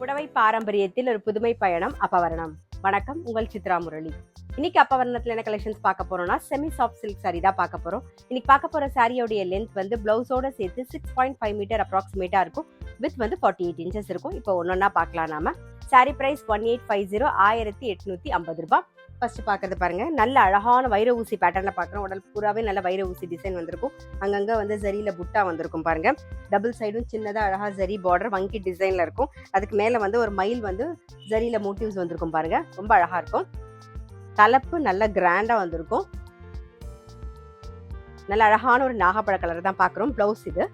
புடவை பாரம்பரியத்தில் ஒரு புதுமை பயணம் அப்பவரணம். வணக்கம், உங்கள் சித்ரா முரளி. இன்னைக்கு அப்பவரணத்துல என்ன கலெக்ஷன்ஸ் பார்க்க போறோம்னா செமி சாஃப்ட் சில்க் சாரி தான் பார்க்க போறோம். இன்னைக்கு பார்க்க போற சாரியோடைய லென்த் வந்து பிளவுஸோட சேர்த்து 6.5 மீட்டர் அப்ராக்சிமேட்டா இருக்கும். வித் வந்து 48 இன்ச்சஸ் இருக்கும். இப்போ ஒன்னொன்னா பார்க்கலாம் நாம. சாரி பிரைஸ் 1850, 1850 ரூபாய். ஃபர்ஸ்ட் பாக்குறது பாருங்க, நல்ல அழகான வைர ஊசி பேட்டர்ன்ல பாக்குறோம். உடல் பூராவே நல்ல வைர ஊசி டிசைன் வந்திருக்கும். அங்கங்க வந்து ஜரியில புட்டா வந்திருக்கும் பாருங்க. டபுள் சைடும் சின்னதா அழகா ஜரி பார்டர் வங்கி டிசைன்ல இருக்கும். அதுக்கு மேல வந்து ஒரு மயில் வந்து ஜரியில மோட்டிவ்ஸ் வந்திருக்கும் பாருங்க. ரொம்ப அழகா இருக்கும். தலைப்பு நல்ல கிராண்டா வந்திருக்கும். நல்ல அழகான ஒரு நாகப்பழ கலர் தான் பாக்குறோம். பிளவுஸ் இது.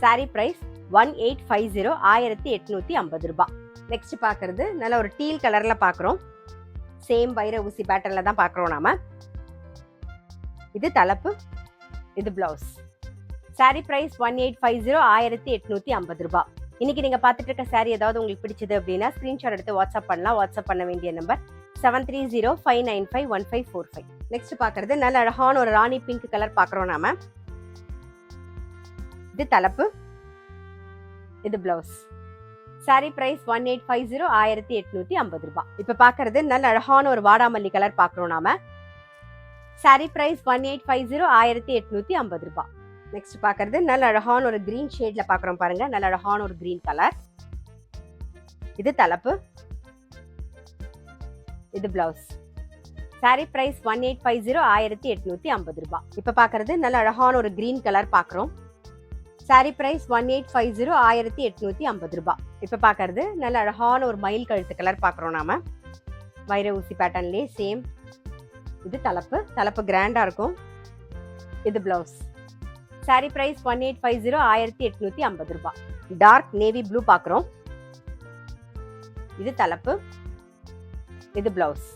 சாரி பிரைஸ் 1850, 1850 ரூபாய். நெக்ஸ்ட் பாக்குறது நல்ல ஒரு டீல் கலர்ல பாக்குறோம். சேம் வைர ஊசி பேட்டர்ன்ல தான் பாக்குறோம் நாம. இது தலைப்பு, இது பிளவுஸ். சாரி பிரைஸ் 1850, 1850 ரூபாய். இன்னைக்கு நீங்க பாத்துட்டு இருக்க சாரி ஏதாவது உங்களுக்கு பிடிச்சது அப்படின்னா ஸ்கிரீன்ஷாட் எடுத்து வாட்ஸ்அப் பண்ணலாம். வாட்ஸ்அப் பண்ண வேண்டிய நம்பர் 7305951545. நெக்ஸ்ட் பாக்குறது நல்ல அழகான ஒரு ராணி பிங்க் கலர் பாக்குறோம் நாம. இது தலைப்பு, இது பிளவுஸ். சாரி பிரைஸ் 1850, 1850 ரூபாய். இப்ப பாக்குறது நல்ல அழகான ஒரு வாடாமல்லி கலர் பாக்குறோம் நாம. சாரி பிரைஸ் 1850, 1850 ரூபாய். நெக்ஸ்ட் பாக்குறது நல்ல அழகான ஒரு கிரீன் ஷேட்ல பாக்குறோம் பாருங்க. நல்ல அழகான ஒரு கிரீன் கலர். இது தலைப்பு, இது பிளவுஸ். சாரி பிரைஸ் 1850, 1850 ரூபாய். இப்ப பாக்குறது நல்ல அழகான ஒரு கிரீன் கலர் பாக்குறோம். சாரி பிரைஸ் 1850, 1850 ரூபாய். இப்ப பாக்குறது நல்ல அழகான ஒரு மயில் கழுத்து கலர் பாக்குறோம் நாம. வைர ஊசி பேட்டர்ன்லயே சேம். இது தலைப்பு, தலைப்பு கிராண்டா இருக்கும். இது பிளவுஸ். சாரி பிரைஸ் 1850, 1850 ரூபாய். டார்க் நேவி ப்ளூ பாக்குறோம். இது தலைப்பு, இது பிளவுஸ்.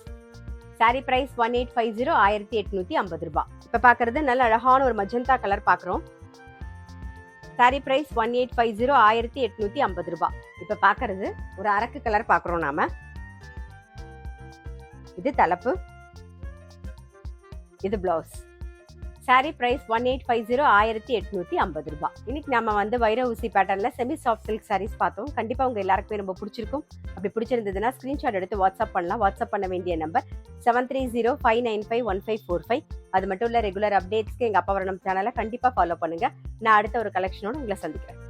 சாரி பிரைஸ் 1850, 1850 ரூபாய். இப்ப பாக்குறது நல்ல அழகான ஒரு மஜந்தா கலர் பாக்குறோம். சாரி பிரைஸ் 1850, 1850 ரூபாய். இப்ப பாக்குறது ஒரு அரக்கு கலர் பாக்குறோம் நாம. இது தலைப்பு, இது பிளவுஸ். சாரி பிரைஸ் 1850, 1850 ரூபாய். இன்னைக்கு நம்ம வந்து வைர ஊசி பேட்டர்ன்ல செமி சாஃப்ட் சில்க் சாரீஸ் பார்த்தோம். கண்டிப்பா உங்க எல்லாருக்குமே ரொம்ப பிடிச்சிருக்கும். அப்படி பிடிச்சிருந்ததுன்னா ஸ்கிரீன்ஷாட் எடுத்து வாட்ஸ்அப் பண்ணலாம். வாட்ஸ்அப் பண்ண வேண்டிய நம்பர் 7305951545. அது மட்டும் இல்ல, ரெகுலர் அப்டேட்ஸ்க்கு எங்க அப்பவரணம் சேனலை கண்டிப்பா ஃபாலோ பண்ணுங்க. நான் அடுத்த ஒரு கலெக்ஷனோட உங்களை சந்திக்கிறேன்.